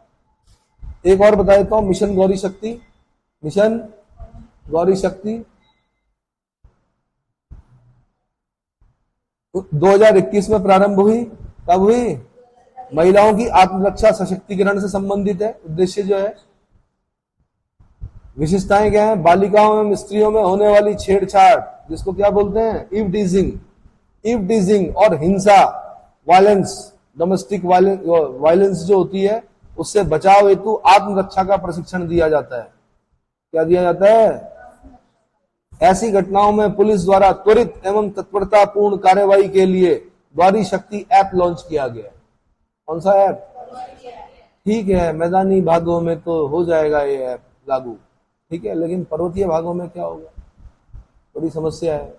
एक और बता देता हूं, मिशन गौरी शक्ति। मिशन गौरी शक्ति 2021 में प्रारंभ हुई। कब हुई? महिलाओं की आत्मरक्षा सशक्तिकरण से संबंधित है। उद्देश्य जो है विशेषताएं क्या है? बालिकाओं एवं स्त्रियों में होने वाली छेड़छाड़, जिसको क्या बोलते हैं? ईव टीजिंग और हिंसा, वायलेंस, डोमेस्टिक वायलेंस जो होती है, उससे बचाव हेतु आत्मरक्षा का प्रशिक्षण दिया जाता है। क्या दिया जाता है? ऐसी घटनाओं में पुलिस द्वारा त्वरित एवं तत्परतापूर्ण कार्यवाही के लिए द्वारी शक्ति ऐप लॉन्च किया गया। कौन सा ऐप? ठीक है, मैदानी भागों में तो हो जाएगा ये ऐप लागू, ठीक है, लेकिन पर्वतीय भागों में क्या होगा? बड़ी समस्या है।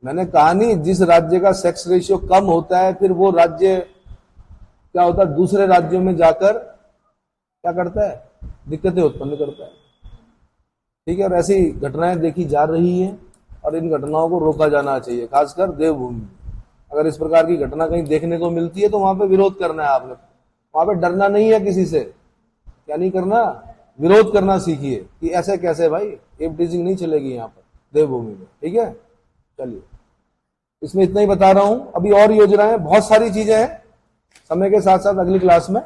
मैंने कहा नहीं, जिस राज्य का सेक्स रेशियो कम होता है, फिर वो राज्य क्या होता है? दूसरे राज्यों में जाकर क्या करता है? दिक्कतें उत्पन्न करता है। ठीक है, और ऐसी घटनाएं देखी जा रही हैं और इन घटनाओं को रोका जाना चाहिए, खासकर देवभूमि में। अगर इस प्रकार की घटना कहीं देखने को मिलती है तो वहां पे विरोध करना है आपने, वहां पे डरना नहीं है किसी से। क्या नहीं करना? विरोध करना सीखिए कि ऐसे कैसे भाई, एप टीजिंग नहीं चलेगी यहाँ पर देवभूमि में। ठीक है, चलिए, इसमें इतना ही बता रहा हूं। अभी और योजनाएं, बहुत सारी चीजें हैं, समय के साथ साथ अगली क्लास में